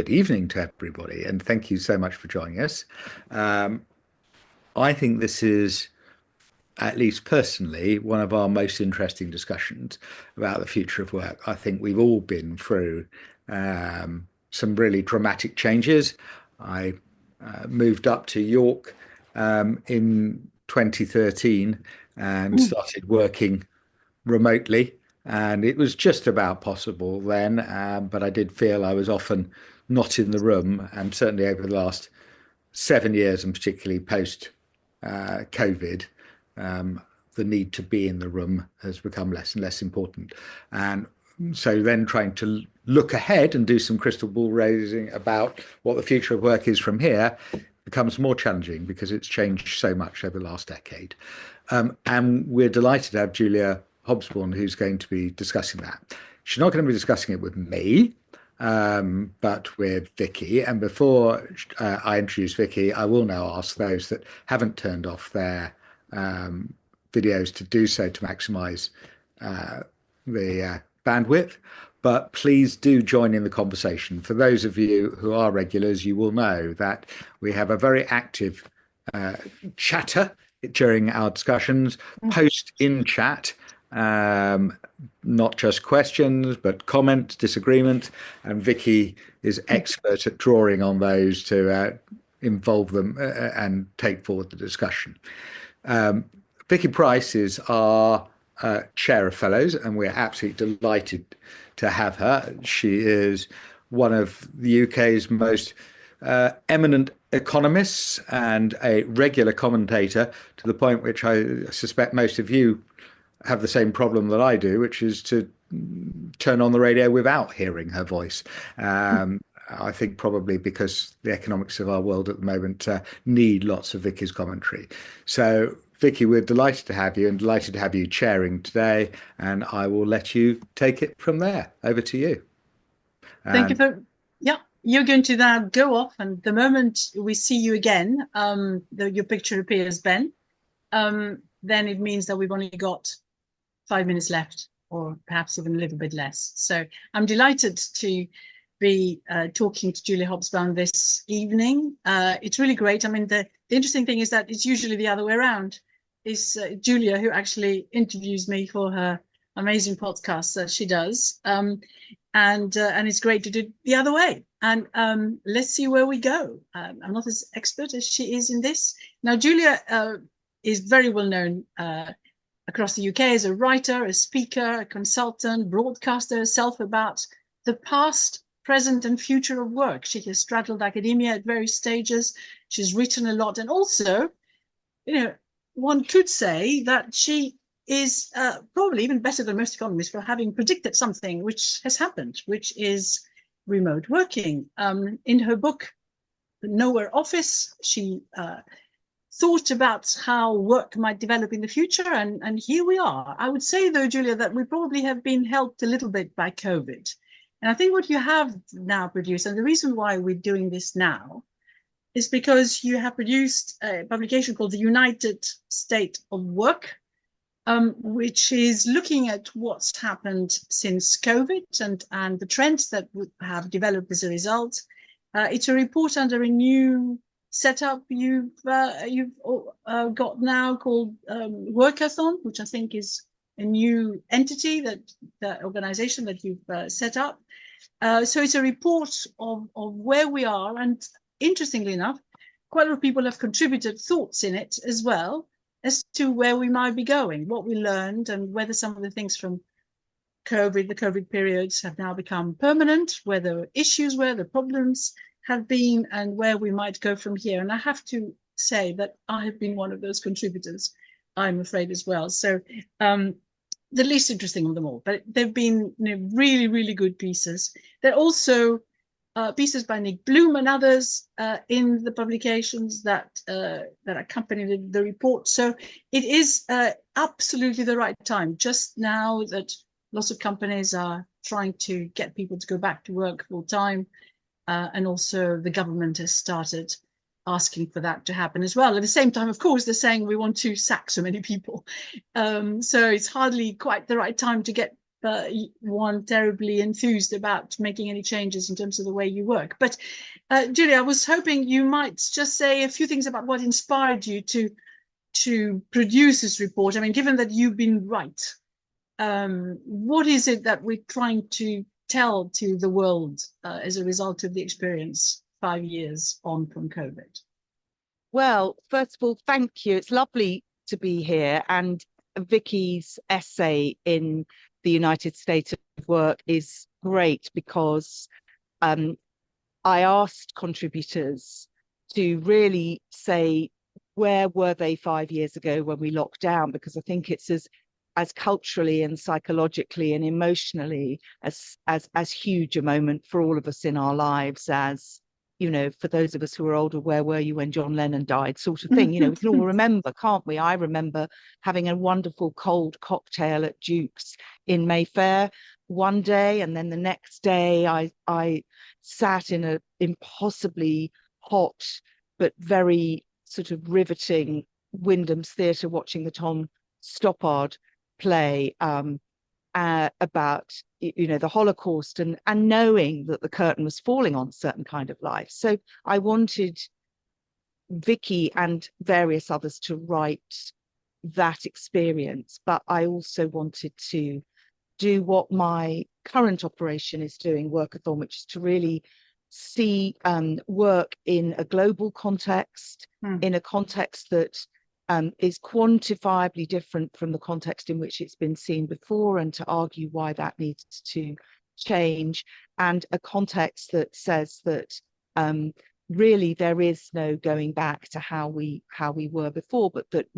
Good evening to everybody, and thank you so much for joining us. Um, I think this is, at least personally, one of our most interesting discussions about the future of work. I think we've all been through some really dramatic changes. I moved up to York in 2013 and Mm. started working remotely, and it was just about possible then. But I did feel I was often not in the room, and certainly over the last 7 years, and particularly post COVID, the need to be in the room has become less and less important. And so then trying to look ahead and do some crystal ball raising about what the future of work is from here becomes more challenging because it's changed so much over the last decade. And we're delighted to have Julia Hobsbawm, who's going to be discussing that. She's not going to be discussing it with me, but with Vicky. And before I introduce Vicky, I will now ask those that haven't turned off their videos to do so to maximize the bandwidth. But please do join in the conversation. For those of you who are regulars, you will know that we have a very active chatter during our discussions, post in chat, um, not just questions, but comments, disagreements. And Vicky is expert at drawing on those to involve them and take forward the discussion. Vicky Pryce is our chair of fellows, and we're absolutely delighted to have her. She is one of the UK's most eminent economists and a regular commentator, to the point which I suspect most of you have the same problem that I do, which is to turn on the radio without hearing her voice. I think probably because the economics of our world at the moment need lots of Vicky's commentary. So, Vicky, we're delighted to have you and delighted to have you chairing today. And I will let you take it from there. Over to you. Thank you And for, yeah, you're going to now go off, and the moment we see you again, your picture appears, Ben, then it means that we've only got 5 minutes left, or perhaps even a little bit less. So I'm delighted to be talking to Julia Hobsbawm this evening. It's really great. I mean, the interesting thing is that it's usually the other way around. It's Julia who actually interviews me for her amazing podcast that she does. And it's great to do the other way. And let's see where we go. I'm not as expert as she is in this. Now, Julia is very well known across the UK as a writer, a speaker, a consultant, broadcaster herself about the past, present, and future of work. She has straddled academia at various stages. She's written a lot, and also, one could say that she is probably even better than most economists for having predicted something which has happened, which is remote working. In her book, The Nowhere Office, she thought about how work might develop in the future, and here we are. I would say, though, Julia, that we probably have been helped a little bit by COVID. And I think what you have now produced, and the reason why we're doing this now, is because you have produced a publication called The United State of Work, which is looking at what's happened since COVID and the trends that have developed as a result. It's a report under a new setup you've got now called Workathon, which I think is a new entity, the organization that you've set up. So it's a report of where we are, and interestingly enough, quite a lot of people have contributed thoughts in it as well as to where we might be going, what we learned, and whether some of the things from COVID, the COVID periods, have now become permanent, where the issues were, the problems have been, and where we might go from here. And I have to say that I have been one of those contributors, I'm afraid, as well. So the least interesting of them all, but they've been really, really good pieces. They're also pieces by Nick Bloom and others in the publications that accompany the report. So it is absolutely the right time, just now that lots of companies are trying to get people to go back to work full time, and also the government has started asking for that to happen as well. At the same time, of course, they're saying we want to sack so many people. So it's hardly quite the right time to get one terribly enthused about making any changes in terms of the way you work. But Julia, I was hoping you might just say a few things about what inspired you to produce this report. I mean, given that you've been right, what is it that we're trying to tell to the world as a result of the experience 5 years on from COVID? Well, first of all, thank you. It's lovely to be here. And Vicky's essay in the United States of Work is great because I asked contributors to really say, where were they 5 years ago when we locked down? Because I think it's as culturally and psychologically and emotionally as huge a moment for all of us in our lives as, you know, for those of us who are older, where were you when John Lennon died, sort of thing. You know, we can all remember, can't we? I remember having a wonderful cold cocktail at Duke's in Mayfair one day, and then the next day I sat in an impossibly hot but very sort of riveting Wyndham's Theatre watching the Tom Stoppard play about, you know, the Holocaust, and knowing that the curtain was falling on a certain kind of life. So I wanted Vicky and various others to write that experience, but I also wanted to do what my current operation is doing, Workathon, which is to really see work in a global context, in a context that is quantifiably different from the context in which it's been seen before, and to argue why that needs to change, and a context that says that really there is no going back to how we were before, but that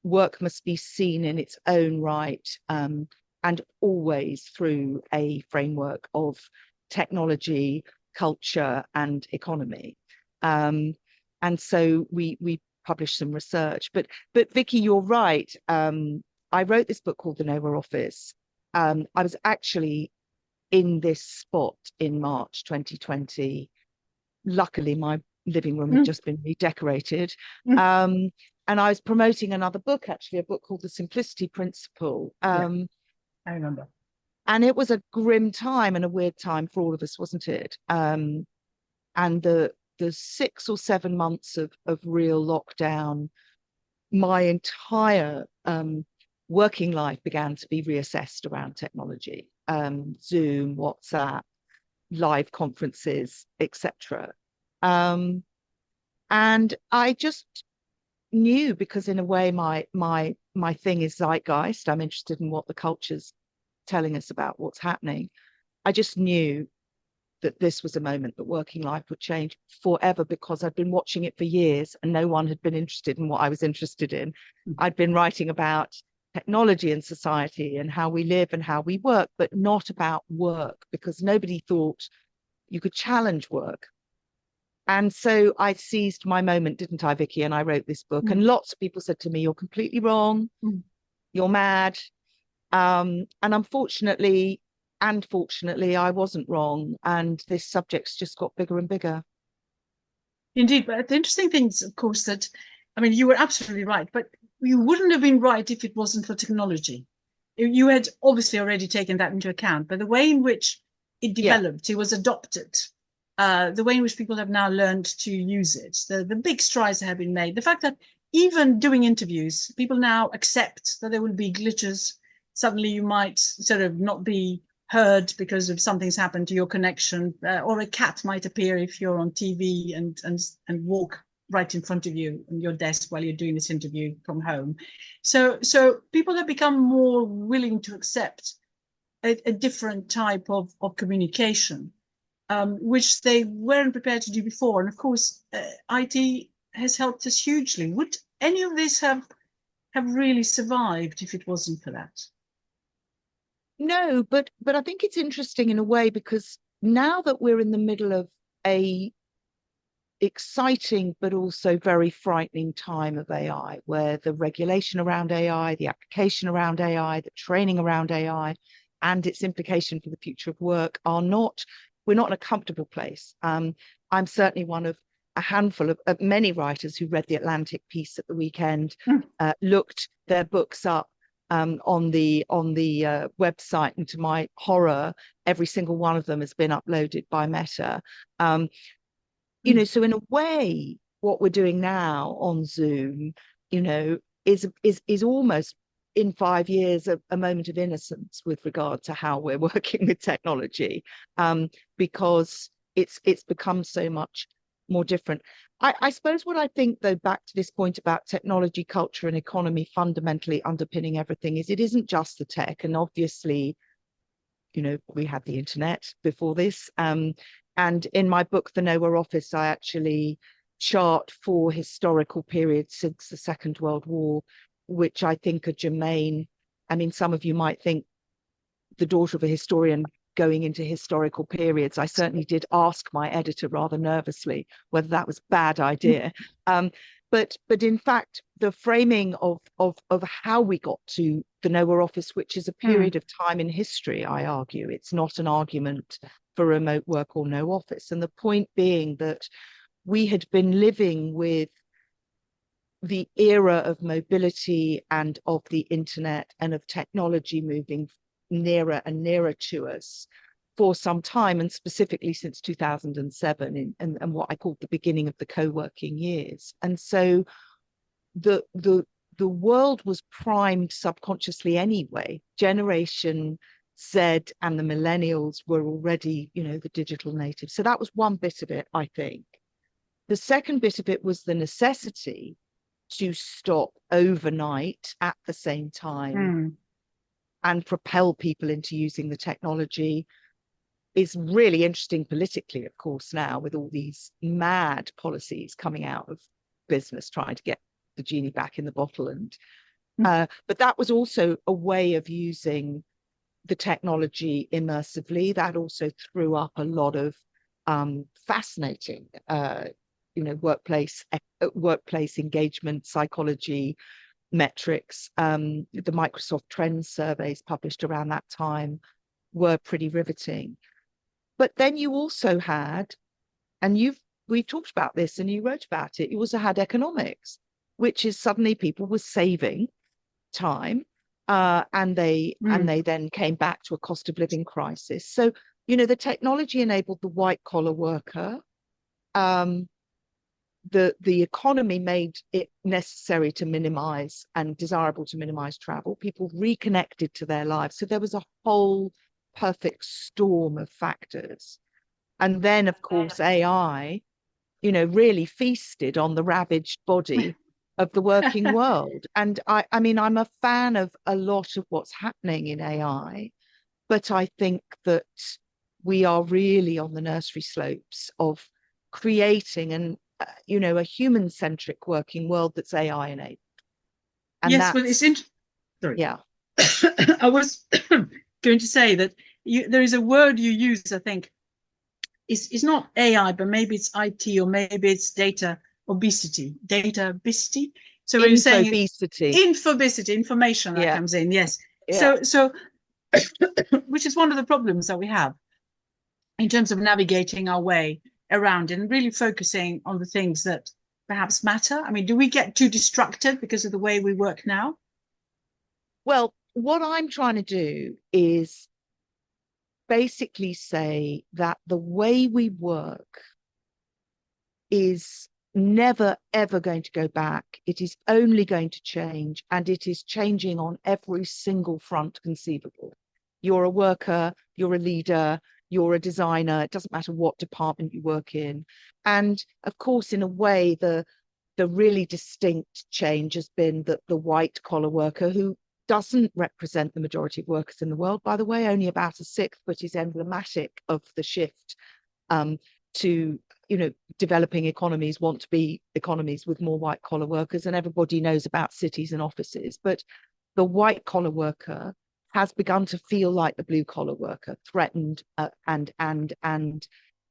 work must be seen in its own right, and always through a framework of technology, culture, and economy. And so we published some research. But Vicky, you're right. I wrote this book called The Nowhere Office. I was actually in this spot in March 2020. Luckily, my living room had just been redecorated. And I was promoting another book, actually, a book called The Simplicity Principle. I remember. And it was a grim time and a weird time for all of us, wasn't it? And the 6 or 7 months of real lockdown, my entire working life began to be reassessed around technology, Zoom, WhatsApp, live conferences, etc. And I just knew, because in a way my thing is zeitgeist. I'm interested in what the culture's telling us about what's happening. I just knew that this was a moment that working life would change forever, because I'd been watching it for years and no one had been interested in what I was interested in. I'd been writing about technology and society and how we live and how we work, but not about work, because nobody thought you could challenge work. And so I seized my moment, didn't I, Vicky? And I wrote this book. And lots of people said to me, you're completely wrong. You're mad. And unfortunately, and fortunately, I wasn't wrong. And this subject's just got bigger and bigger. Indeed. But the interesting thing is, of course, that, I mean, you were absolutely right, but you wouldn't have been right if it wasn't for technology. You had obviously already taken that into account, but the way in which it developed, it was adopted, the way in which people have now learned to use it, the big strides that have been made, the fact that even doing interviews, people now accept that there will be glitches. Suddenly you might sort of not be heard because of something's happened to your connection, or a cat might appear if you're on TV and walk right in front of you on your desk while you're doing this interview from home. So people have become more willing to accept a different type of communication, which they weren't prepared to do before. And of course, IT has helped us hugely. Would any of this have really survived if it wasn't for that? No, but I think it's interesting in a way, because now that we're in the middle of a exciting but also very frightening time of AI, where the regulation around AI, the application around AI, the training around AI, and its implication for the future of work we're not in a comfortable place. I'm certainly one of a handful of many writers who read the Atlantic piece at the weekend, looked their books up on the website, and to my horror, every single one of them has been uploaded by Meta. You know, so in a way, what we're doing now on Zoom, you know, is almost in 5 years a moment of innocence with regard to how we're working with technology, because it's become so much more different. I suppose what I think, though, back to this point about technology, culture, and economy fundamentally underpinning everything, is it isn't just the tech. And obviously, you know, we had the internet before this. And in my book, The Nowhere Office, I actually chart 4 historical periods since the Second World War, which I think are germane. I mean, some of you might think, the daughter of a historian going into historical periods, I certainly did ask my editor rather nervously whether that was a bad idea. But in fact, the framing of how we got to the Nowhere Office, which is a period of time in history, I argue, it's not an argument for remote work or no office. And the point being that we had been living with the era of mobility and of the internet and of technology moving nearer and nearer to us for some time, and specifically since 2007, and what I call the beginning of the co-working years. And so the world was primed subconsciously anyway. Generation Z and the millennials were already, you know, the digital natives. So that was one bit of it, I think. The second bit of it was the necessity to stop overnight at the same time and propel people into using the technology. Is really interesting politically, of course, now with all these mad policies coming out of business trying to get the genie back in the bottle. And but that was also a way of using the technology immersively. That also threw up a lot of fascinating you know, workplace engagement psychology metrics. The Microsoft Trends surveys published around that time were pretty riveting. But then you also had, and we talked about this and you wrote about it, you also had economics, which is suddenly people were saving time, and they then came back to a cost of living crisis. So, you know, the technology enabled the white collar worker. The economy made it necessary to minimize and desirable to minimize travel. People reconnected to their lives. So there was a whole perfect storm of factors. And then, of course, AI, you know, really feasted on the ravaged body of the working world. And I mean, I'm a fan of a lot of what's happening in AI, but I think that we are really on the nursery slopes of creating you know, a human-centric working world that's AI enabled. And yes, well, it's interesting. Sorry. Yeah. I was going to say that there is a word you use, I think, it's not AI, but maybe it's IT, or maybe it's data obesity. So when you're saying infobesity, information that comes in, yes. Yeah. So which is one of the problems that we have in terms of navigating our way around and really focusing on the things that perhaps matter. I mean, do we get too distracted because of the way we work now? Well, what I'm trying to do is basically say that the way we work is never, ever going to go back. It is only going to change, and it is changing on every single front conceivable. You're a worker, you're a leader, you're a designer, it doesn't matter what department you work in. And of course, in a way, the really distinct change has been that the white collar worker, who doesn't represent the majority of workers in the world, by the way, only about 1/6, but is emblematic of the shift to, you know, developing economies want to be economies with more white collar workers, and everybody knows about cities and offices. But the white collar worker has begun to feel like the blue collar worker, threatened and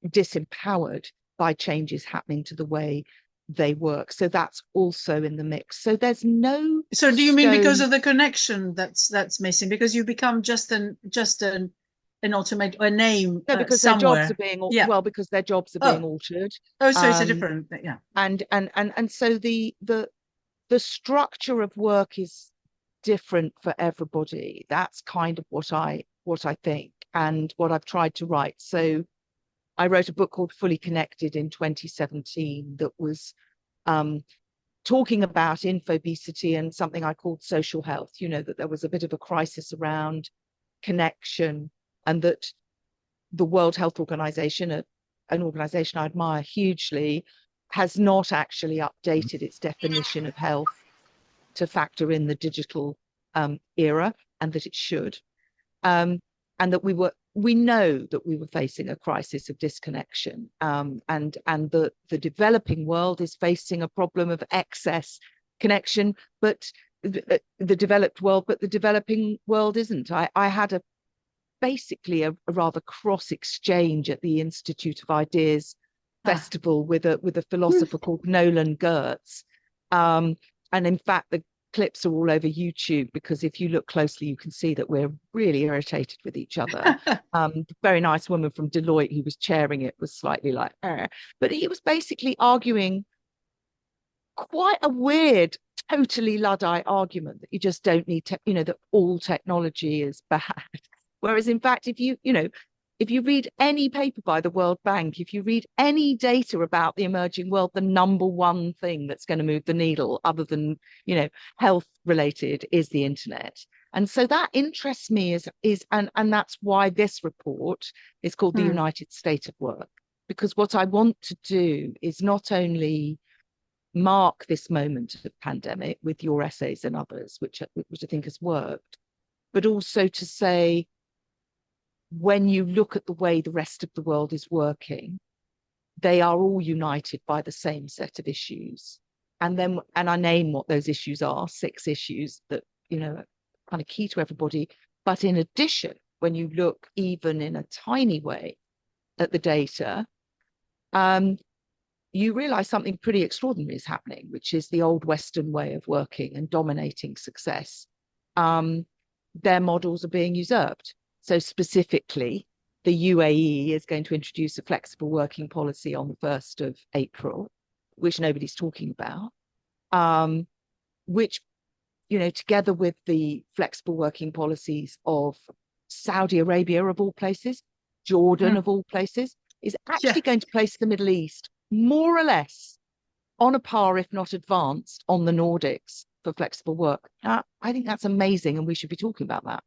disempowered by changes happening to the way they work. So that's also in the mix. So there's no. So do you mean because of the connection that's missing? Because you become just an automate, a name? No, because somewhere. Their jobs are being well, because their jobs are being altered. Oh, so it's a different, yeah. And so the structure of work is different for everybody. That's kind of what I think and what I've tried to write. So I wrote a book called Fully Connected in 2017 that was talking about infobesity and something I called social health, you know, that there was a bit of a crisis around connection, and that the World Health Organization, an organization I admire hugely, has not actually updated its definition of health to factor in the digital era, and that it should. And that we know that we were facing a crisis of disconnection, and the developing world is facing a problem of excess connection, but the developed world, but the developing world isn't. I had basically a rather cross exchange at the Institute of Ideas Festival with a philosopher called Nolan Gertz, and in fact the clips are all over YouTube, because if you look closely you can see that we're really irritated with each other. Very nice woman from Deloitte who was chairing it was slightly like but he was basically arguing quite a weird, totally Luddite argument that you just don't need to, you know, that all technology is bad. Whereas in fact, if you read any paper by the World Bank, if you read any data about the emerging world, the number one thing that's going to move the needle, other than, you know, health related, is the internet. And so that interests me and that's why this report is called The United State of Work, because what I want to do is not only mark this moment of pandemic with your essays and others, which I think has worked, but also to say, when you look at the way the rest of the world is working, they are all united by the same set of issues. And I name what those issues are, 6 issues that, you know, are kind of key to everybody. But in addition, when you look even in a tiny way at the data, you realize something pretty extraordinary is happening, which is the old Western way of working and dominating success. Their models are being usurped. So specifically, the UAE is going to introduce a flexible working policy on the 1st of April, which nobody's talking about, which, you know, together with the flexible working policies of Saudi Arabia, of all places, Jordan, of all places, is actually going to place the Middle East more or less on a par, if not advanced, on the Nordics for flexible work. Now, I think that's amazing, and we should be talking about that.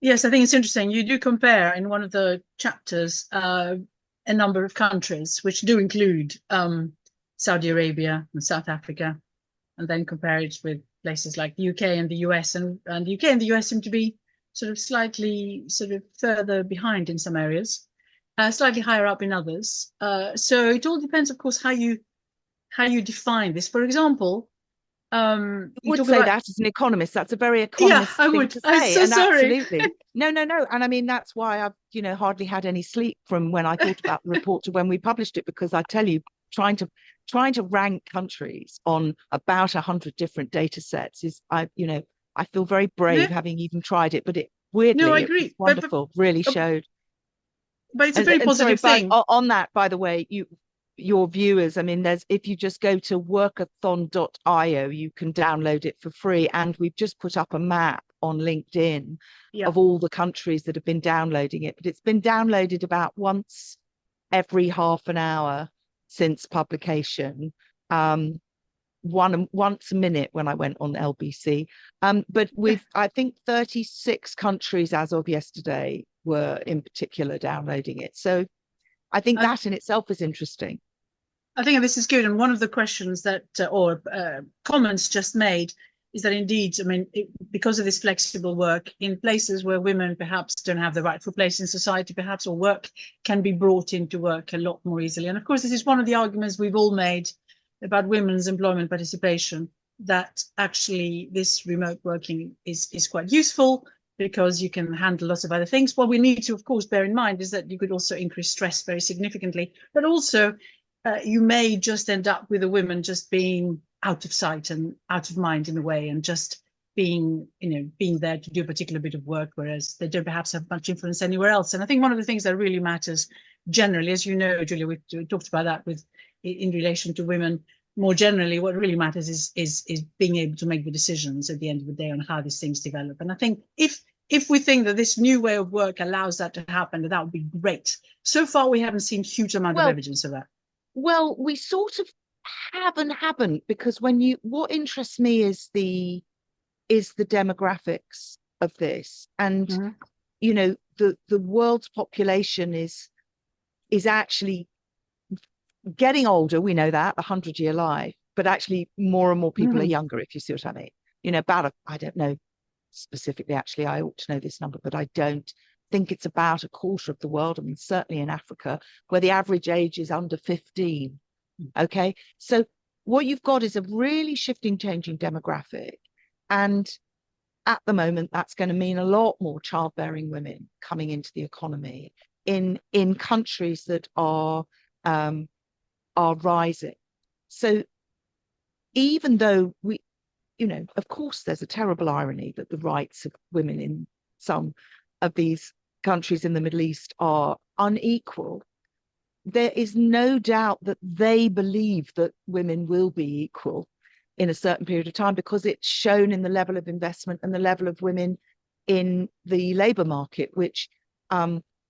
Yes, I think it's interesting. You do compare in one of the chapters a number of countries, which do include Saudi Arabia and South Africa, and then compare it with places like the UK and the US. And the UK and the US seem to be slightly further behind in some areas, slightly higher up in others. So it all depends, of course, how you define this. For example, I would say that as an economist, that's a very economist thing to say. I'm so sorry. Absolutely. No. And I mean, that's why I've, you know, hardly had any sleep from when I thought about the report to when we published it, because I tell you, trying to rank countries on about 100 different data sets is, I feel very brave having even tried it, but it weirdly, I agree. It was wonderful, really showed. But it's a very positive thing. On that, by the way, your viewers, I mean, if you just go to workathon.io, you can download it for free. And we've just put up a map on LinkedIn of all the countries that have been downloading it. But it's been downloaded about once every half an hour since publication. Once a minute when I went on LBC. But with, I think, 36 countries as of yesterday were in particular downloading it. So I think that in itself is interesting. I think this is good. And one of the questions that, or comments just made, is that indeed, I mean, because of this flexible work in places where women perhaps don't have the rightful place in society, perhaps, or work can be brought into work a lot more easily. And of course, this is one of the arguments we've all made about women's employment participation, that actually this remote working is quite useful because you can handle lots of other things. What we need to, of course, bear in mind is that you could also increase stress very significantly, but also you may just end up with a woman just being out of sight and out of mind in a way, and just being there to do a particular bit of work, whereas they don't perhaps have much influence anywhere else. And I think one of the things that really matters generally, as you know, Julia, we talked about that in relation to women more generally, what really matters is being able to make the decisions at the end of the day on how these things develop. And I think if we think that this new way of work allows that to happen, that would be great. So far, we haven't seen huge amount of evidence of that. Well, we sort of have and haven't, because what interests me is the demographics of this. And you know, the world's population is actually getting older. We know that, the 100-year life, but actually more and more people are younger, if you see what I mean. You know, about I don't know specifically, actually, I ought to know this number, but I don't think it's about a quarter of the world. I mean, certainly in Africa, where the average age is under 15. Okay, so what you've got is a really shifting, changing demographic. And at the moment, that's going to mean a lot more childbearing women coming into the economy in countries that are rising. So even though we, you know, of course, there's a terrible irony that the rights of women in some of these countries in the Middle East are unequal, there is no doubt that they believe that women will be equal in a certain period of time, because it's shown in the level of investment and the level of women in the labor market, which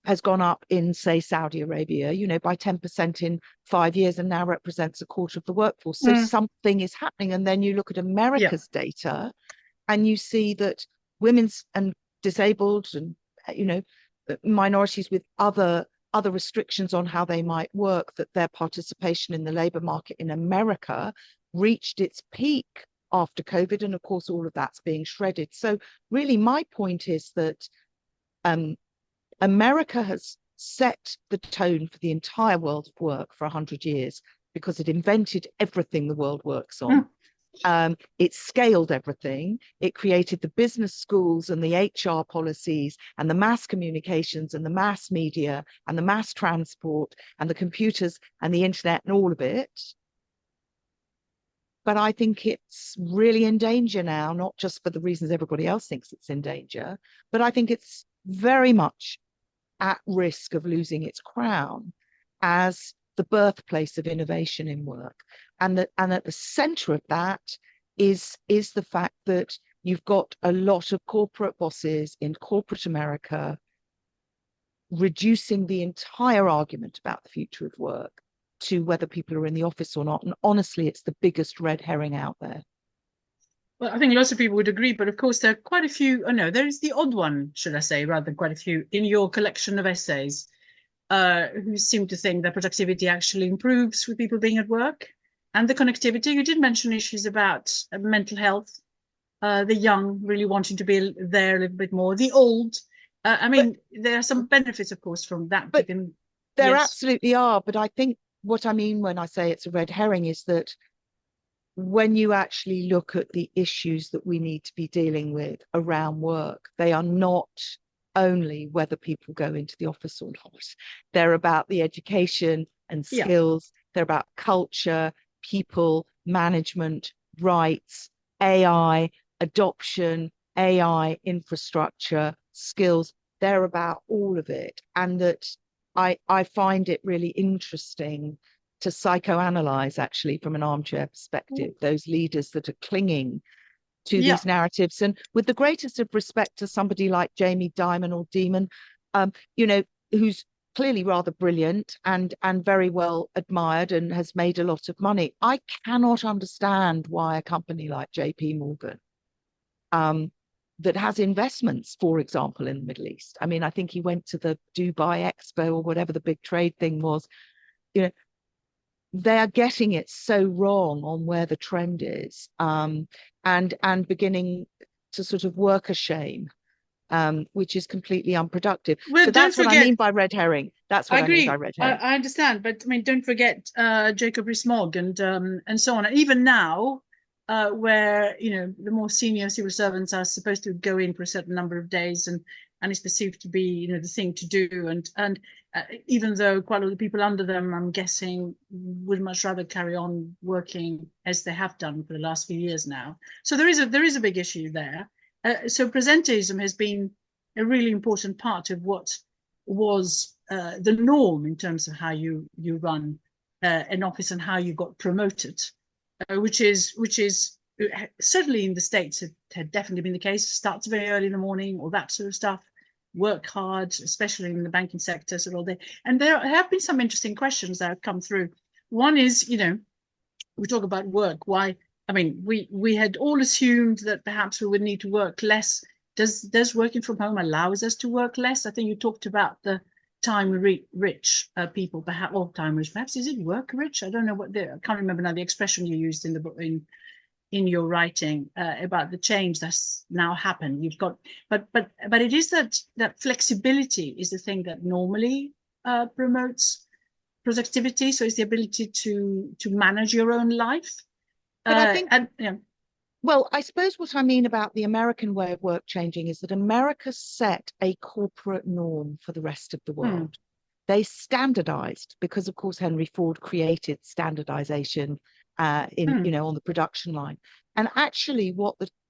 has gone up in, say, Saudi Arabia, you know, by 10% in 5 years, and now represents a quarter of the workforce. So something is happening. And then you look at America's data, and you see that women's and disabled and, you know, minorities with other restrictions on how they might work, that their participation in the labor market in America reached its peak after COVID. And of course, all of that's being shredded. So really, my point is that America has set the tone for the entire world of work for 100 years, because it invented everything the world works on. It scaled everything. It created the business schools and the HR policies and the mass communications and the mass media and the mass transport and the computers and the internet and all of it. But I think it's really in danger now, not just for the reasons everybody else thinks it's in danger, but I think it's very much at risk of losing its crown as the birthplace of innovation in work. And at the center of that is the fact that you've got a lot of corporate bosses in corporate America reducing the entire argument about the future of work to whether people are in the office or not. And honestly, it's the biggest red herring out there. Well, I think lots of people would agree, but of course there are quite a few. Oh no, there is the odd one, should I say, rather than quite a few in your collection of essays, who seem to think that productivity actually improves with people being at work, and the connectivity. You did mention issues about mental health, the young really wanting to be there a little bit more, the old. I mean, there are some benefits, of course, from that. But there absolutely are. But I think what I mean when I say it's a red herring is that when you actually look at the issues that we need to be dealing with around work, they are not only whether people go into the office or not. They're about the education and skills. They're about culture, people, management, rights, AI, adoption, AI, infrastructure, skills. They're about all of it. And that I find it really interesting to psychoanalyze, actually, from an armchair perspective, those leaders that are clinging to these narratives. And with the greatest of respect to somebody like Jamie Dimon or Demon, you know, who's clearly rather brilliant and very well admired and has made a lot of money. I cannot understand why a company like JP Morgan, that has investments, for example, in the Middle East. I mean, I think he went to the Dubai Expo or whatever the big trade thing was. You know, they're getting it so wrong on where the trend is, and beginning to sort of worker shame, which is completely unproductive. Well, so that's what I mean by red herring. That's what I mean by red herring. I understand, but I mean, don't forget Jacob Rees-Mogg and so on. And even now, where, you know, the more senior civil servants are supposed to go in for a certain number of days, and it's perceived to be, you know, the thing to do. And even though quite a lot of people under them, I'm guessing, would much rather carry on working as they have done for the last few years now. So there is a big issue there. So presenteeism has been a really important part of what was the norm in terms of how you run an office and how you got promoted. which is certainly in the States, it had definitely been the case. Starts very early in the morning, all that sort of stuff. Work hard, especially in the banking sector, sort of all day. And there have been some interesting questions that have come through. One is, we talk about work. Why? I mean, we had all assumed that perhaps we would need to work less. Does working from home allows us to work less? I think you talked about the time rich people, perhaps, or time rich. Perhaps is it work rich? I don't know I can't remember now the expression you used in the book in your writing about the change that's now happened. You've got, but it is that flexibility is the thing that normally promotes productivity. So it's the ability to manage your own life. But I think, well, I suppose what I mean about the American way of work changing is that America set a corporate norm for the rest of the world. They standardized because, of course, Henry Ford created standardization on the production line. And actually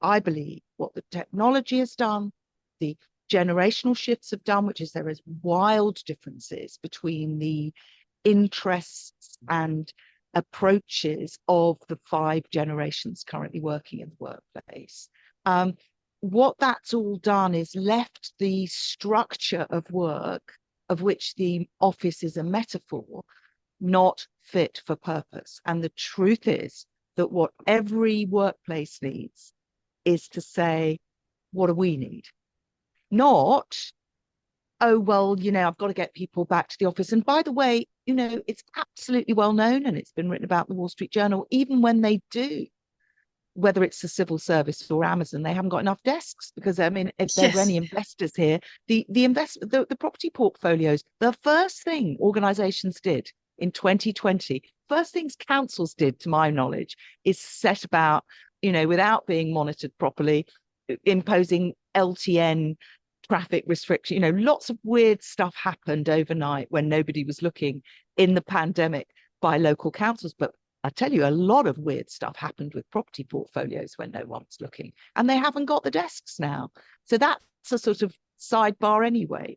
I believe what the technology has done, the generational shifts have done, which is there is wild differences between the interests and approaches of the 5 generations currently working in the workplace. What that's all done is left the structure of work, of which the office is a metaphor, not fit for purpose. And the truth is that what every workplace needs is to say, what do we need? Not, oh, well, I've got to get people back to the office. And by the way, it's absolutely well known, and it's been written about in the Wall Street Journal, even when they do, whether it's the civil service or Amazon, they haven't got enough desks because, I mean, if there are any investors here, the property portfolios, the first thing organizations did in 2020, first things councils did, to my knowledge, is set about, without being monitored properly, imposing LTN traffic restriction. Lots of weird stuff happened overnight when nobody was looking in the pandemic by local councils. But I tell you, a lot of weird stuff happened with property portfolios when no one's looking, and they haven't got the desks now. So that's a sort of sidebar anyway.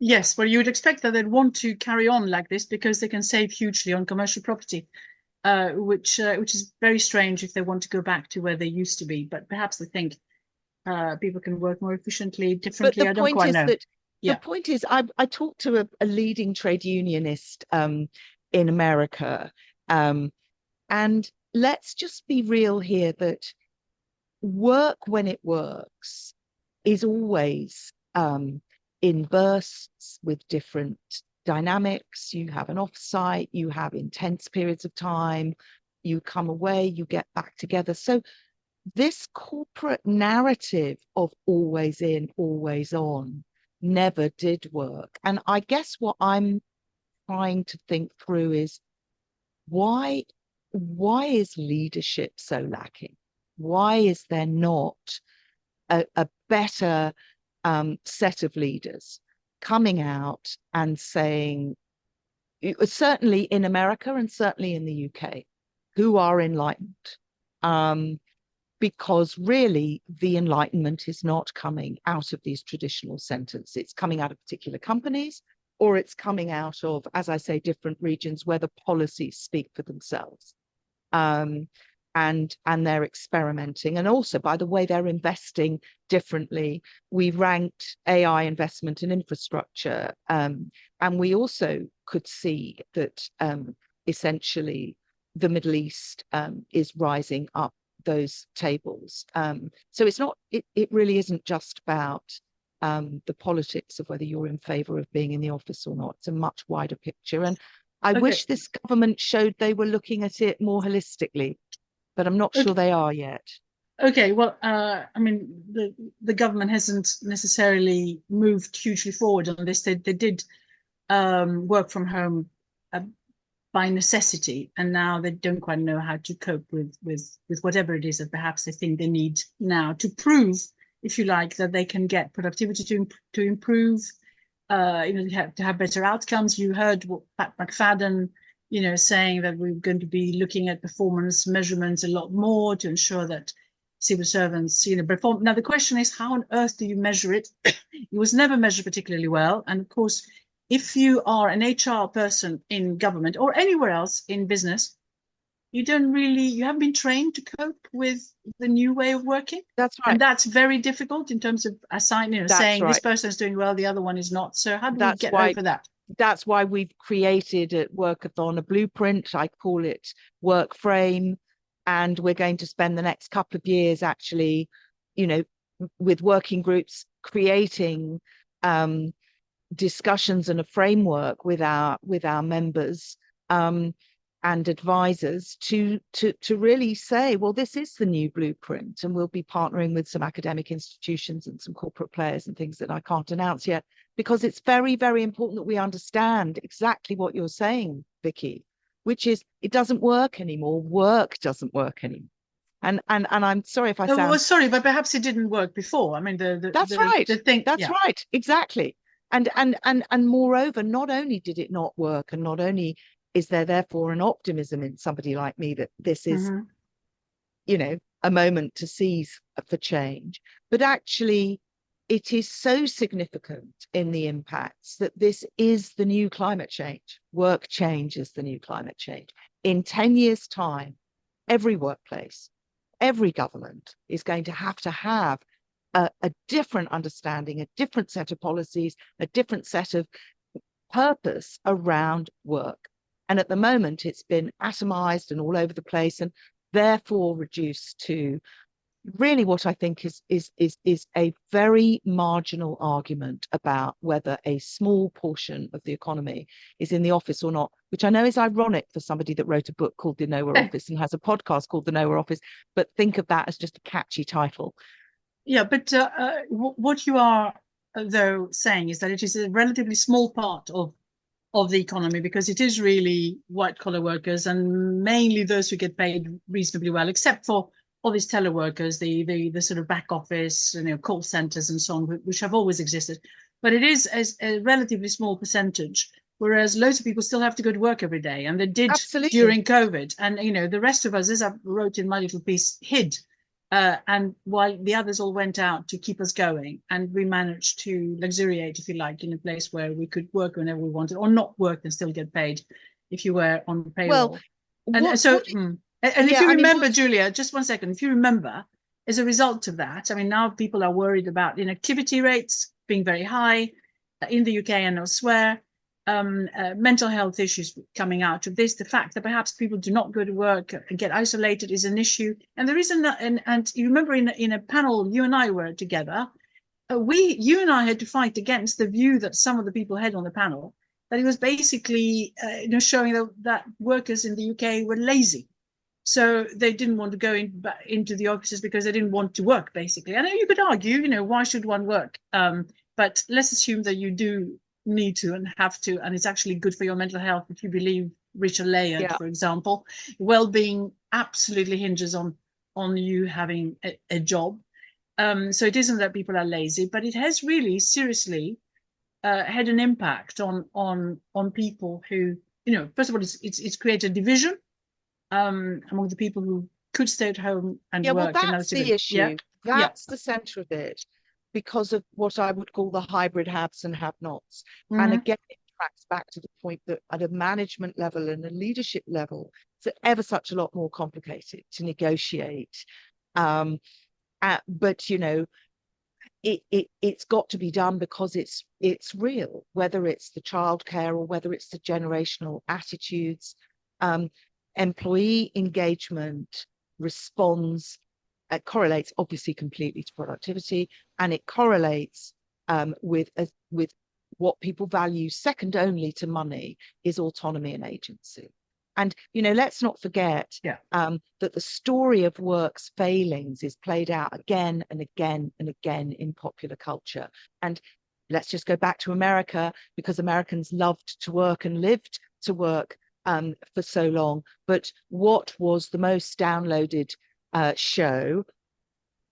Yes, well, you would expect that they'd want to carry on like this because they can save hugely on commercial property, which is very strange if they want to go back to where they used to be. But perhaps they think people can work more efficiently, differently. I don't quite know. The point is, I talked to a leading trade unionist in America, and let's just be real here that work, when it works, is always in bursts with different dynamics. You have an offsite, you have intense periods of time, you come away, you get back together. So this corporate narrative of always in, always on never did work. And I guess what I'm trying to think through is why is leadership so lacking? Why is there not a better set of leaders coming out and saying, certainly in America and certainly in the UK, who are enlightened? Because really the enlightenment is not coming out of these traditional centers. It's coming out of particular companies, or it's coming out of, as I say, different regions where the policies speak for themselves. And they're experimenting. And also, by the way, they're investing differently. We ranked AI investment in infrastructure. And we also could see that essentially the Middle East is rising up those tables. So it's not, it really isn't just about the politics of whether you're in favor of being in the office or not. It's a much wider picture. And I wish this government showed they were looking at it more holistically, but I'm not sure they are yet. Okay, well, I mean, the government hasn't necessarily moved hugely forward on this. They did work from home by necessity, and now they don't quite know how to cope with whatever it is that perhaps they think they need now to prove, if you like, that they can get productivity to improve. To have better outcomes. You heard what Pat McFadden, saying that we're going to be looking at performance measurements a lot more to ensure that civil servants, perform. Now the question is, how on earth do you measure it? It was never measured particularly well, and of course, if you are an HR person in government or anywhere else in business, you haven't been trained to cope with the new way of working. That's right. And that's very difficult in terms of assigning, saying this person is doing well, the other one is not. So how do we get over that? That's why we've created at Workathon a blueprint. I call it work frame. And we're going to spend the next couple of years actually, with working groups, creating discussions and a framework with our members and advisors to really say, well, this is the new blueprint, and we'll be partnering with some academic institutions and some corporate players and things that I can't announce yet, because it's very, very important that we understand exactly what you're saying, Vicky, which is it doesn't work anymore. Work doesn't work anymore. And I'm sorry if I sound... Well, sorry, but perhaps it didn't work before. I mean, that's right, exactly. And moreover, not only did it not work, and not only is there therefore an optimism in somebody like me that this is, a moment to seize for change, but actually it is so significant in the impacts that this is the new climate change. Work change is the new climate change. In 10 years' time, every workplace, every government is going to have a different understanding, a different set of policies, a different set of purpose around work. And at the moment, it's been atomized and all over the place, and therefore reduced to really what I think is a very marginal argument about whether a small portion of the economy is in the office or not, which I know is ironic for somebody that wrote a book called The Nowhere Office and has a podcast called The Nowhere Office, but think of that as just a catchy title. Yeah, but what you are, though, saying is that it is a relatively small part of the economy, because it is really white-collar workers and mainly those who get paid reasonably well, except for all these teleworkers, the sort of back office, call centers and so on, which have always existed. But it is a relatively small percentage, whereas loads of people still have to go to work every day, and they did during COVID. And, the rest of us, as I wrote in my little piece, hid. And while the others all went out to keep us going, and we managed to luxuriate, if you like, in a place where we could work whenever we wanted, or not work and still get paid if you were on payroll. If you remember, Julia, just 1 second, if you remember, as a result of that, I mean, now people are worried about inactivity rates being very high in the UK and elsewhere. Mental health issues coming out of this, the fact that perhaps people do not go to work and get isolated is an issue. And the reason that, and you remember in a panel you and I were together, you and I had to fight against the view that some of the people had on the panel, that it was basically showing that workers in the UK were lazy. So they didn't want to go into the offices because they didn't want to work, basically. I know you could argue, why should one work? But let's assume that you do need to and have to, and it's actually good for your mental health if you believe Richard Layard, for example. Well-being absolutely hinges on you having a job. So it isn't that people are lazy, but it has really seriously had an impact on people who, first of all, it's created division among the people who could stay at home and work. Well, that's the issue. That's the centre of it, because of what I would call the hybrid haves and have-nots. And again, it tracks back to the point that at a management level and a leadership level, it's ever such a lot more complicated to negotiate. But, it's got to be done because it's real, whether it's the childcare or whether it's the generational attitudes. Employee engagement responds, correlates obviously completely to productivity, and it correlates with what people value second only to money is autonomy and agency. And let's not forget that the story of work's failings is played out again and again and again in popular culture. And let's just go back to America, because Americans loved to work and lived to work for so long. But what was the most downloaded show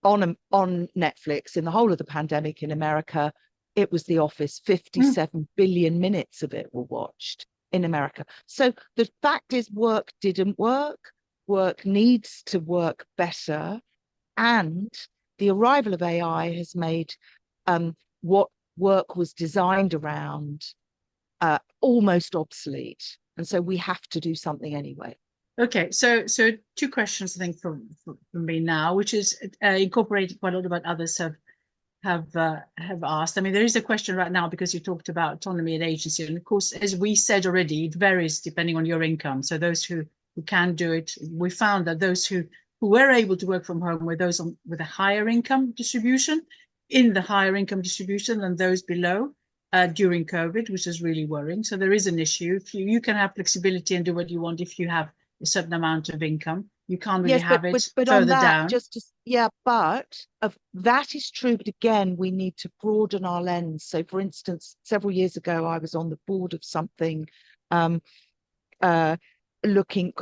on Netflix in the whole of the pandemic in America? It was The Office. 57 billion minutes of it were watched in America. So the fact is, work didn't work. Work needs to work better. And the arrival of AI has made what work was designed around almost obsolete. And so we have to do something anyway. Okay, so two questions I think from me now, which is incorporated quite a lot of what others have asked. I mean, there is a question right now because you talked about autonomy and agency, and of course, as we said already, it varies depending on your income. So those who can do it, we found that those who were able to work from home were those with a higher income distribution, in the higher income distribution than those below during COVID, which is really worrying. So there is an issue. If you can have flexibility and do what you want if you have a certain amount of income. You can't really Yes, have it but on further that, down. but that is true. But again, we need to broaden our lens. So, for instance, several years ago, I was on the board of something looking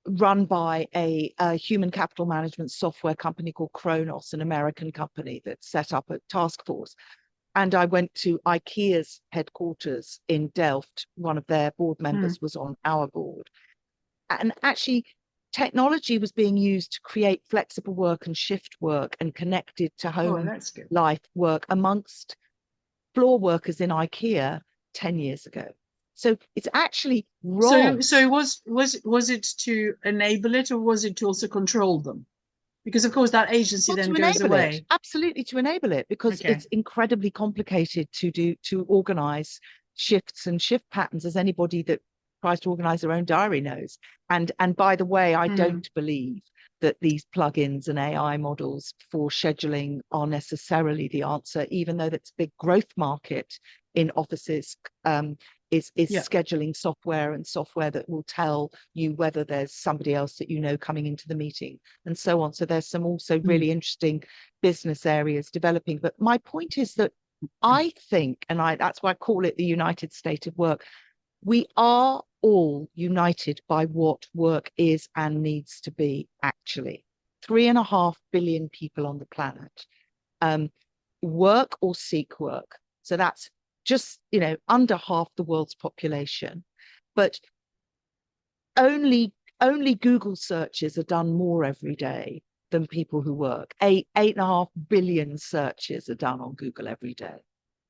run by a human capital management software company called Kronos, an American company that set up a task force. And I went to IKEA's headquarters in Delft. One of their board members was on our board. And actually, technology was being used to create flexible work and shift work and connected to home life work amongst floor workers in IKEA 10 years ago. So it's actually wrong. So was it to enable it, or was it to also control them? Because of course that agency then goes away. Absolutely to enable it, because it's incredibly complicated to organize shifts and shift patterns, as anybody that tries to organize their own diary knows. And by the way, I don't believe that these plugins and AI models for scheduling are necessarily the answer, even though that's a big growth market in offices. Is scheduling software, and software that will tell you whether there's somebody else that you know coming into the meeting and so on. So there's some also really interesting business areas developing. But my point is that I think, and that's why I call it the United State of Work, we are all united by what work is and needs to be. Actually, 3.5 billion people on the planet work or seek work. So that's just, under half the world's population. But only Google searches are done more every day than people who work. 8.5 billion searches are done on Google every day.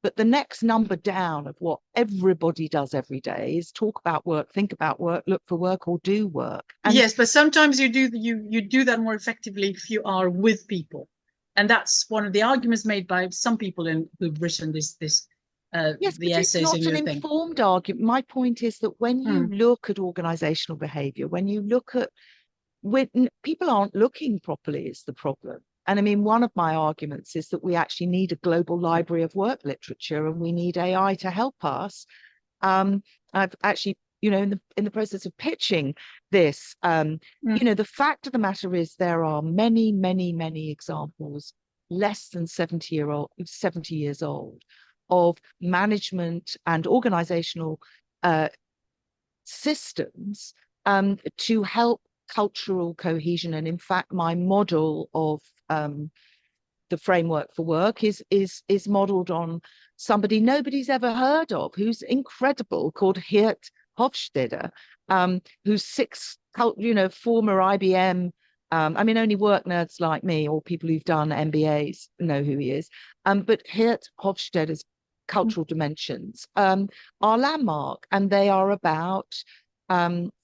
But the next number down of what everybody does every day is talk about work, think about work, look for work, or do work. And yes, but sometimes you do that more effectively if you are with people. And that's one of the arguments made by some people who've written this yes, the but essays. It's not an informed argument. My point is that when you look at organizational behavior, when you look at people aren't looking properly is the problem. And I mean, one of my arguments is that we actually need a global library of work literature, and we need AI to help us. I've actually, in the process of pitching this, the fact of the matter is there are many, many, many examples less than 70 years old of management and organizational systems to help cultural cohesion. And in fact, my model of the framework for work is modeled on somebody nobody's ever heard of, who's incredible, called Geert Hofstede, who's former IBM. Only work nerds like me or people who've done MBAs know who he is. But Geert Hofstede's cultural dimensions are landmark, and they are about,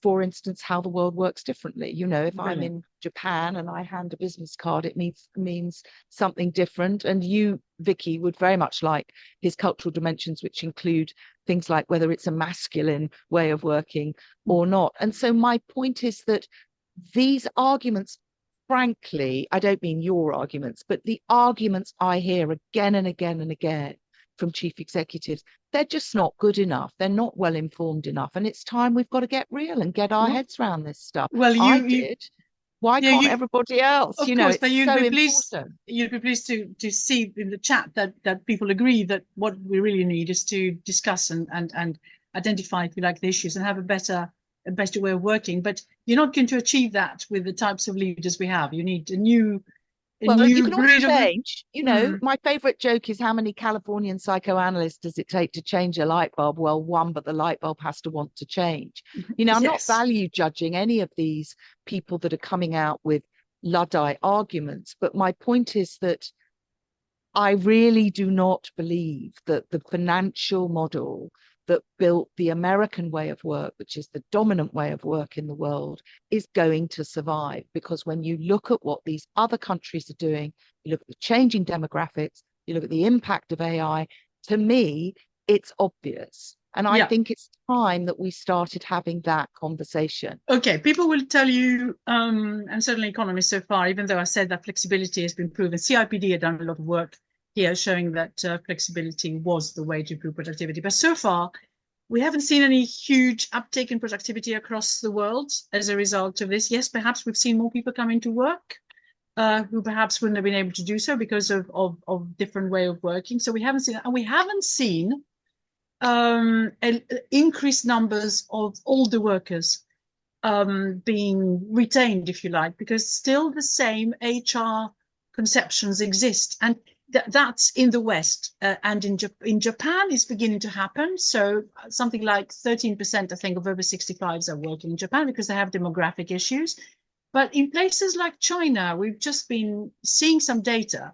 for instance, how the world works differently. If I'm in Japan and I hand a business card, it means something different. And you, Vicky, would very much like his cultural dimensions, which include things like whether it's a masculine way of working or not. And so my point is that these arguments, frankly, I don't mean your arguments, but the arguments I hear again and again and again from chief executives, they're just not good enough. They're not well informed enough. And it's time we've got to get real and get our heads around this stuff. Well, I did. Why can't everybody else? Of course, but you'd be pleased to see in the chat that people agree that what we really need is to discuss and identify, if you like, the issues and have a better way of working. But you're not going to achieve that with the types of leaders we have. You need a new you can always change. My favorite joke is, how many Californian psychoanalysts does it take to change a light bulb? Well, one, but the light bulb has to want to change. I'm not value judging any of these people that are coming out with Luddite arguments, but my point is that I really do not believe that the financial model that built the American way of work, which is the dominant way of work in the world, is going to survive. Because when you look at what these other countries are doing, you look at the changing demographics, you look at the impact of AI, to me, it's obvious. And I think it's time that we started having that conversation. Okay, people will tell you, and certainly economists so far, even though I said that flexibility has been proven, CIPD had done a lot of work here showing that flexibility was the way to improve productivity. But so far, we haven't seen any huge uptake in productivity across the world as a result of this. Yes, perhaps we've seen more people come into work who perhaps wouldn't have been able to do so because of different way of working. So we haven't seen increased numbers of older workers being retained, if you like, because still the same HR conceptions exist. And that's in the West, and in Japan it's beginning to happen. So something like 13%, I think, of over 65s are working in Japan because they have demographic issues. But in places like China, we've just been seeing some data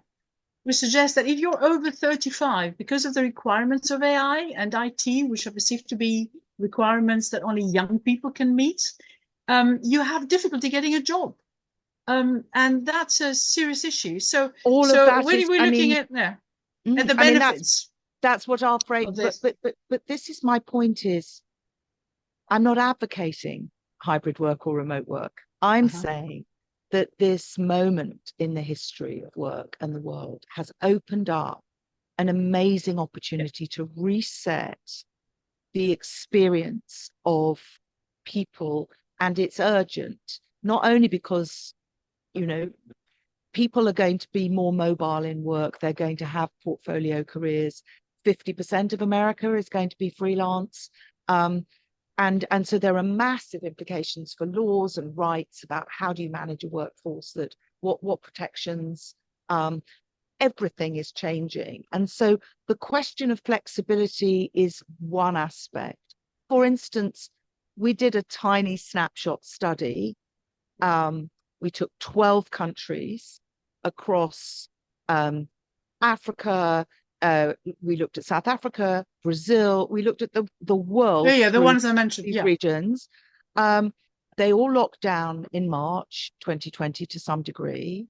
which suggests that if you're over 35, because of the requirements of AI and IT, which are perceived to be requirements that only young people can meet, you have difficulty getting a job. And that's a serious issue. So all of that when is, we're looking at the benefits. That's what our frame, but this is my point is, I'm not advocating hybrid work or remote work. I'm saying that this moment in the history of work and the world has opened up an amazing opportunity to reset the experience of people. And it's urgent, not only because, you know, people are going to be more mobile in work, they're going to have portfolio careers. 50% of America is going to be freelance. And so there are massive implications for laws and rights about how do you manage a workforce, that what protections, everything is changing. And so the question of flexibility is one aspect. For instance, we did a tiny snapshot study. We took 12 countries across Africa. We looked at South Africa, Brazil. We looked at the world. The ones I mentioned. These regions. They all locked down in March 2020 to some degree.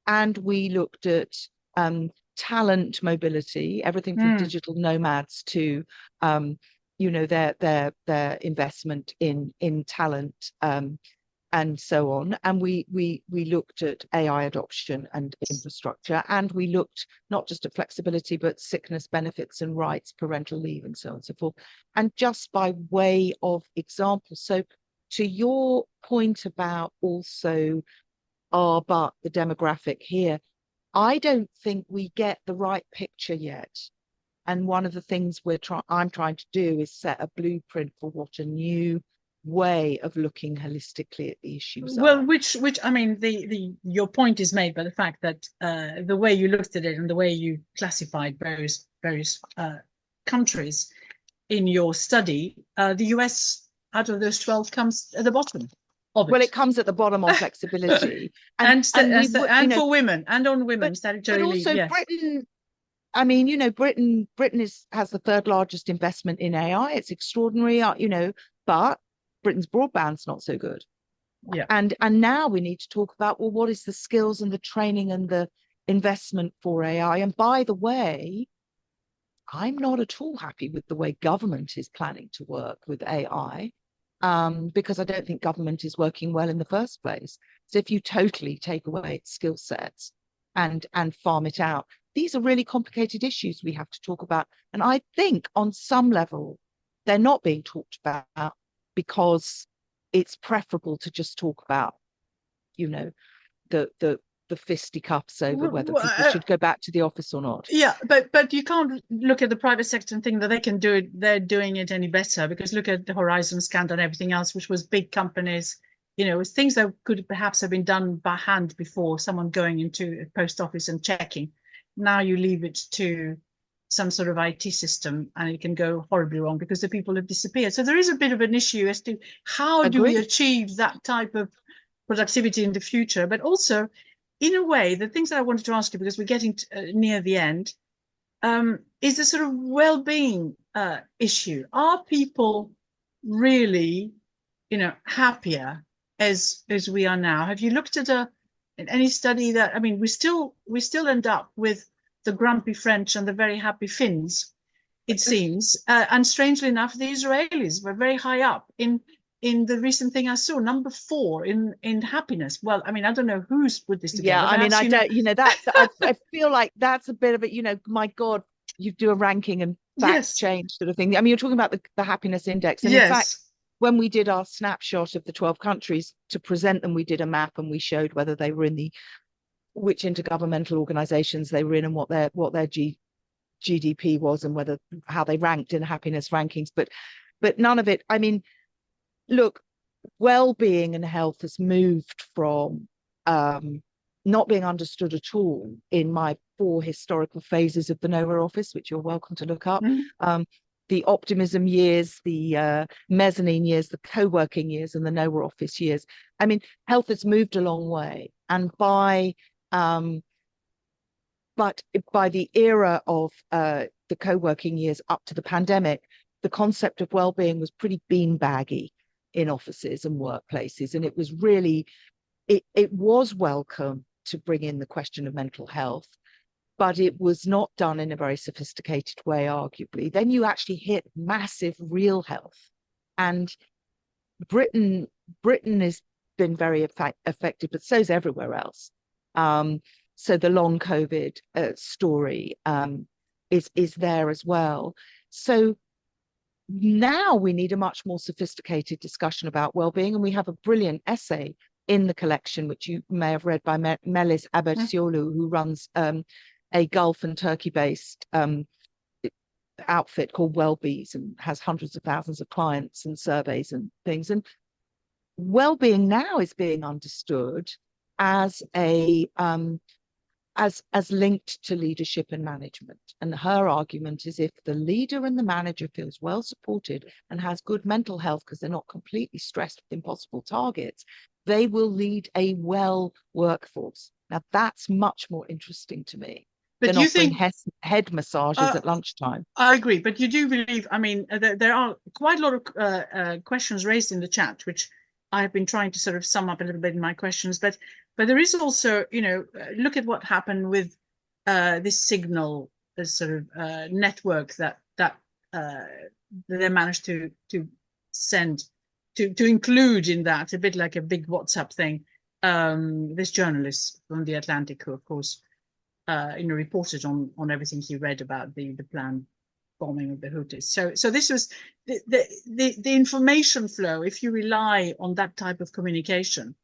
And we looked at talent mobility, everything from digital nomads to their investment in talent and so on. And we looked at AI adoption and infrastructure, and we looked not just at flexibility, but sickness benefits and rights, parental leave, and so on and so forth. And just by way of example, so to your point about also but the demographic here, I don't think we get the right picture yet. And one of the things I'm trying to do is set a blueprint for what a new way of looking holistically at the issues well are. which I mean, your point is made by the fact that the way you looked at it and the way you classified various countries in your study, the US out of those 12 comes at the bottom of it. Well, it comes at the bottom on flexibility and for women and on women statutory but also leave, Britain. I mean, Britain has the third largest investment in AI. It's extraordinary, but Britain's broadband's not so good. Yeah. And now we need to talk about, well, what is the skills and the training and the investment for AI? And by the way, I'm not at all happy with the way government is planning to work with AI, because I don't think government is working well in the first place. So if you totally take away its skill sets and farm it out, these are really complicated issues we have to talk about. And I think on some level, they're not being talked about because it's preferable to just talk about, the fisticuffs over whether people should go back to the office or not. Yeah, but you can't look at the private sector and think that they can do it. They're doing it any better, because look at the Horizon scandal and everything else, which was big companies, things that could perhaps have been done by hand before, someone going into a post office and checking. Now you leave it to some sort of IT system, and it can go horribly wrong because the people have disappeared. So there is a bit of an issue as to how do we achieve that type of productivity in the future. But also, in a way, the things that I wanted to ask you, because we're getting near the end, is the sort of well-being issue. Are people really, happier as we are now? Have you looked at any study that, I mean, we still end up with the grumpy French and the very happy Finns, it seems. And strangely enough, the Israelis were very high up in the recent thing I saw, number 4 in happiness. Well, I mean, I don't know who's put this together. Yeah, I mean, I don't, that's, I feel like that's a bit of it, my God, you do a ranking and facts change sort of thing. I mean, you're talking about the happiness index. And in fact, when we did our snapshot of the 12 countries to present them, we did a map and we showed whether they were in which intergovernmental organizations they were in and what their GDP was and how they ranked in happiness rankings. But none of it, I mean, look, well-being and health has moved from not being understood at all in my 4 historical phases of the NOAA office, which you're welcome to look up. The optimism years, the mezzanine years, the co-working years, and the NOAA office years. I mean, health has moved a long way. And by the era of the co-working years up to the pandemic, the concept of well-being was pretty beanbaggy in offices and workplaces. And it was really, it was welcome to bring in the question of mental health, but it was not done in a very sophisticated way, arguably. Then you actually hit massive real health. And Britain has been very affected, but so's everywhere else. So the long COVID story is there as well. So now we need a much more sophisticated discussion about well-being, and we have a brilliant essay in the collection, which you may have read, by Melis Aberciolu, who runs a Gulf and Turkey-based outfit called Wellbees and has hundreds of thousands of clients and surveys and things. And well-being now is being understood as as linked to leadership and management. And her argument is, if the leader and the manager feels well supported and has good mental health because they're not completely stressed with impossible targets, they will lead a well workforce. Now that's much more interesting to me than offering head massages at lunchtime. I agree, but you do believe, I mean, there are quite a lot of questions raised in the chat, which I've been trying to sort of sum up a little bit in my questions, but there is also, look at what happened with this Signal sort of network that they managed to send, to include in that, a bit like a big WhatsApp thing. This journalist from The Atlantic, who of course reported on everything he read about the planned bombing of the Houthis. So this was the information flow. If you rely on that type of communication,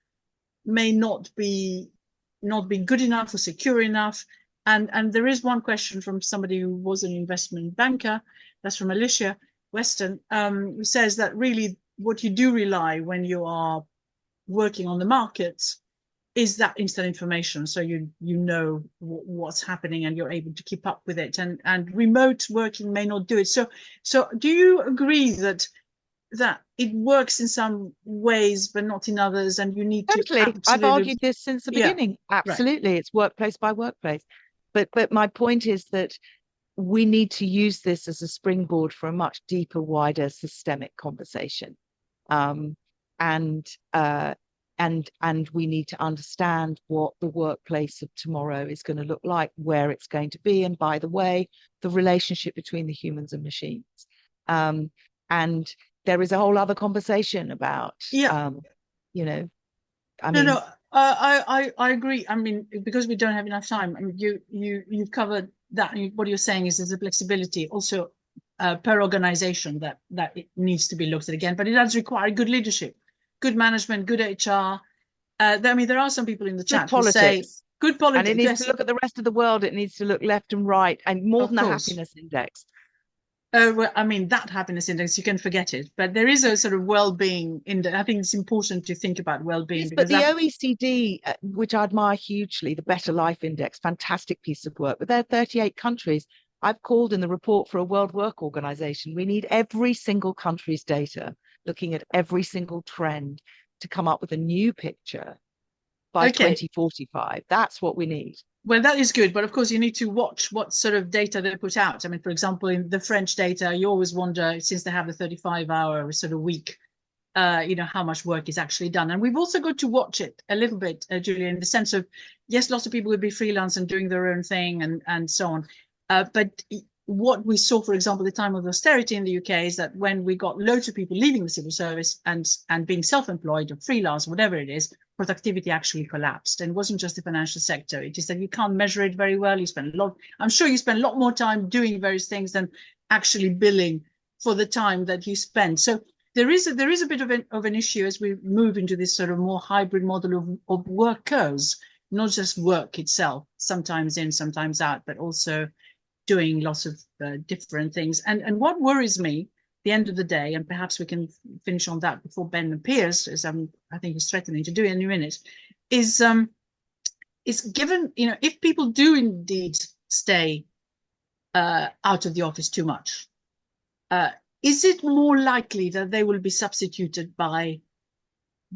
may not be good enough or secure enough. And there is one question from somebody who was an investment banker, that's from Alicia Weston, who says that really what you do rely when you are working on the markets is that instant information, so you know what's happening and you're able to keep up with it. And remote working may not do it. So do you agree that it works in some ways but not in others, and you need to I've argued this since the beginning. Absolutely, right. It's workplace by workplace. But my point is that we need to use this as a springboard for a much deeper, wider, systemic conversation. And we need to understand what the workplace of tomorrow is going to look like, where it's going to be, and by the way, the relationship between the humans and machines. And there is a whole other conversation about, I agree. I mean, because we don't have enough time. I mean, you've covered that. What you're saying is there's a flexibility also per organization that it needs to be looked at again, but it does require good leadership, good management, good HR. I mean, there are some people in the chat who say good politics. And it needs to look at the rest of the world. It needs to look left and right, and more than the happiness index. Well, I mean, that happiness index, you can forget it. But there is a sort of well-being index. I think it's important to think about well-being. Yes, but the OECD, which I admire hugely, the Better Life Index, fantastic piece of work. But there are 38 countries. I've called in the report for a World Work Organization. We need every single country's data, looking at every single trend to come up with a new picture by 2045. That's what we need. Well, that is good, but of course you need to watch what sort of data they put out. I mean, for example, in the French data, you always wonder, since they have the 35-hour sort of week, how much work is actually done. And we've also got to watch it a little bit, Julia, in the sense of, yes, lots of people would be freelance and doing their own thing and so on. But what we saw, for example, at the time of austerity in the UK is that when we got loads of people leaving the civil service and being self-employed or freelance, whatever it is, productivity actually collapsed. And it wasn't just the financial sector. It is that you can't measure it very well. You spend a lot, I'm sure you spend a lot more time doing various things than actually billing for the time that you spend. So there is a bit of an issue as we move into this sort of more hybrid model of workers, not just work itself, sometimes in, sometimes out, but also doing lots of different things. And what worries me, the end of the day, and perhaps we can finish on that before Ben appears, as I think he's threatening to do in a minute, is given, if people do indeed stay out of the office too much, is it more likely that they will be substituted by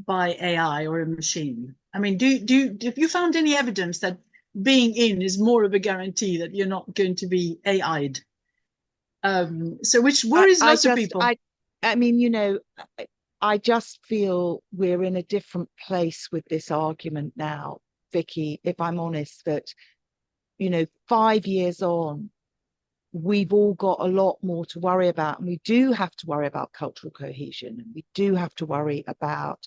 AI or a machine? I mean, have you found any evidence that being in is more of a guarantee that you're not going to be AI'd? So which worries lots of people. I mean, I just feel we're in a different place with this argument now, Vicky, if I'm honest, that, 5 years on, we've all got a lot more to worry about. And we do have to worry about cultural cohesion. And we do have to worry about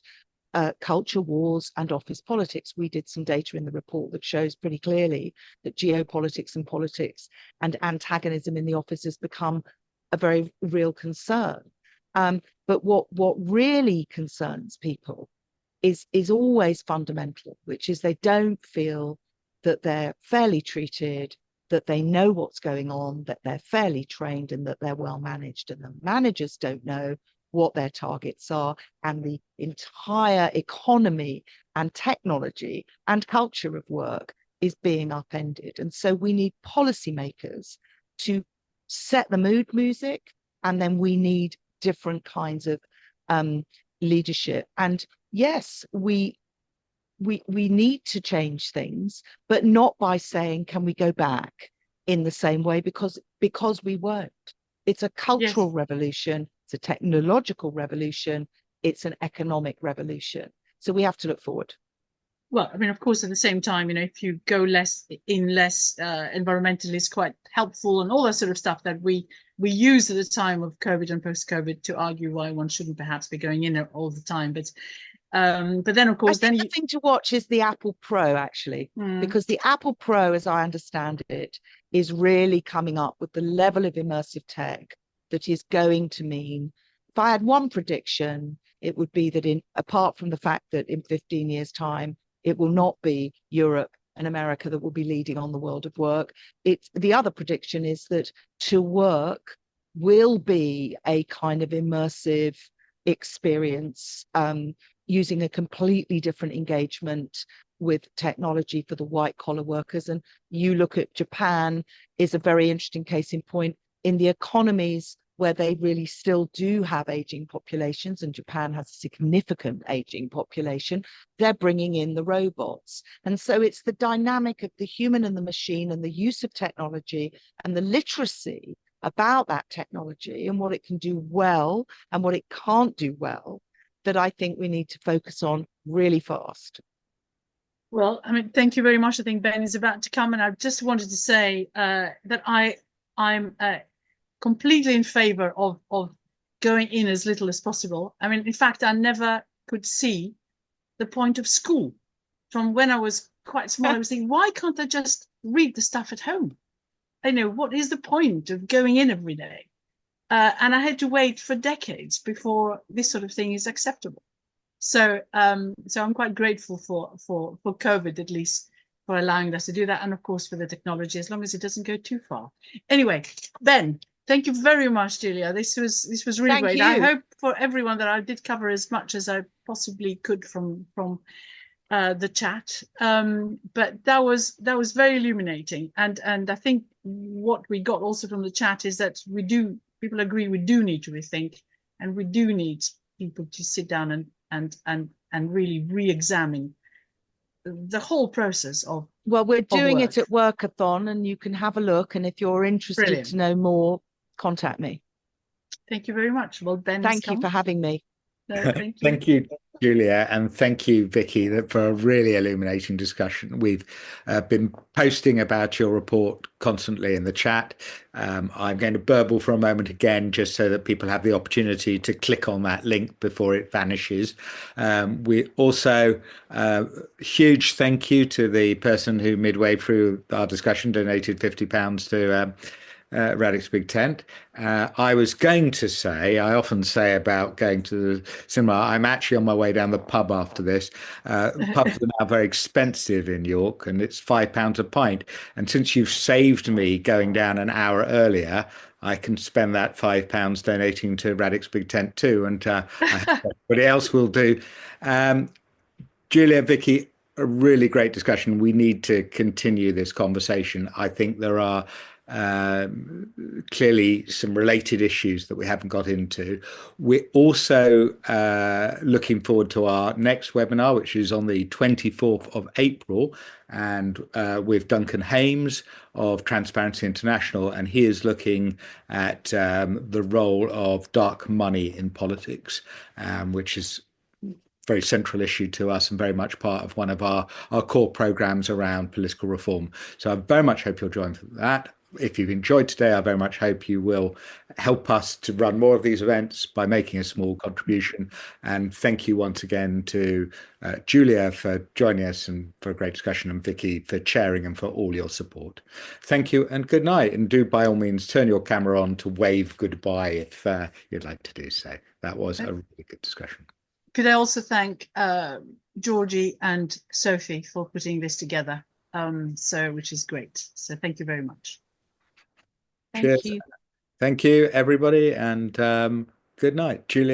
culture wars and office politics. We did some data in the report that shows pretty clearly that geopolitics and politics and antagonism in the office has become a very real concern. But what really concerns people is always fundamental, which is they don't feel that they're fairly treated, that they know what's going on, that they're fairly trained, and that they're well managed. And the managers don't know what their targets are, and the entire economy and technology and culture of work is being upended. And so we need policymakers to set the mood music, and then we need different kinds of leadership. And yes, we need to change things, but not by saying, can we go back in the same way? Because we won't. It's a cultural revolution. It's a technological revolution. It's an economic revolution. So we have to look forward. Well, I mean, of course, at the same time, if you go less environmentally is quite helpful, and all that sort of stuff that we use at the time of COVID and post-COVID to argue why one shouldn't perhaps be going in all the time. But then, of course, the thing to watch is the Apple Pro, actually, because the Apple Pro, as I understand it, is really coming up with the level of immersive tech that is going to mean, if I had one prediction, it would be that apart from the fact that in 15 years' time, it will not be Europe and America that will be leading on the world of work. The other prediction is that to work will be a kind of immersive experience, using a completely different engagement with technology for the white collar workers. And you look at Japan is a very interesting case in point in the economies where they really still do have aging populations, and Japan has a significant aging population. They're bringing in the robots. And so it's the dynamic of the human and the machine and the use of technology and the literacy about that technology and what it can do well and what it can't do well that I think we need to focus on really fast. Well, I mean, thank you very much. I think Ben is about to come, and I just wanted to say that I'm completely in favor of going in as little as possible. I mean, in fact, I never could see the point of school. From when I was quite small, I was thinking, why can't I just read the stuff at home? What is the point of going in every day? And I had to wait for decades before this sort of thing is acceptable. So I'm quite grateful for COVID, at least, for allowing us to do that, and of course for the technology, as long as it doesn't go too far. Anyway, Ben, thank you very much, Julia. This was really great. I hope for everyone that I did cover as much as I possibly could from the chat. But that was very illuminating, and I think what we got also from the chat is that people agree we do need to rethink, and we do need people to sit down and really re-examine the whole process of Well, we're doing work. it at Workathon, and you can have a look. And if you're interested Brilliant. to know more, contact me. Thank you very much. Well, Ben, Thank you for having me. No, thank you. Thank you, Julia, and thank you, Vicky, for a really illuminating discussion. We've been posting about your report constantly in the chat. I'm going to burble for a moment again, just so that people have the opportunity to click on that link before it vanishes. We also, huge thank you to the person who midway through our discussion donated £50 to Radix Big Tent. I was going to say, I often say about going to the cinema, I'm actually on my way down the pub after this. Pubs are now very expensive in York, and it's £5 a pint. And since you've saved me going down an hour earlier, I can spend that £5 donating to Radix Big Tent too, and I hope everybody else will do. Julia, Vicky, a really great discussion. We need to continue this conversation. I think there are clearly some related issues that we haven't got into. We're also looking forward to our next webinar, which is on the 24th of April, and with Duncan Hames of Transparency International, and he is looking at the role of dark money in politics, which is very central issue to us and very much part of one of our core programs around political reform. So I very much hope you'll join for that. If you've enjoyed today, I very much hope you will help us to run more of these events by making a small contribution. And thank you once again to Julia for joining us and for a great discussion, and Vicky for chairing and for all your support. Thank you and good night. And do by all means turn your camera on to wave goodbye if you'd like to do so. That was a really good discussion. Could I also thank Georgie and Sophie for putting this together, which is great. So thank you very much. Thank you. Thank you, everybody, and good night. Julia.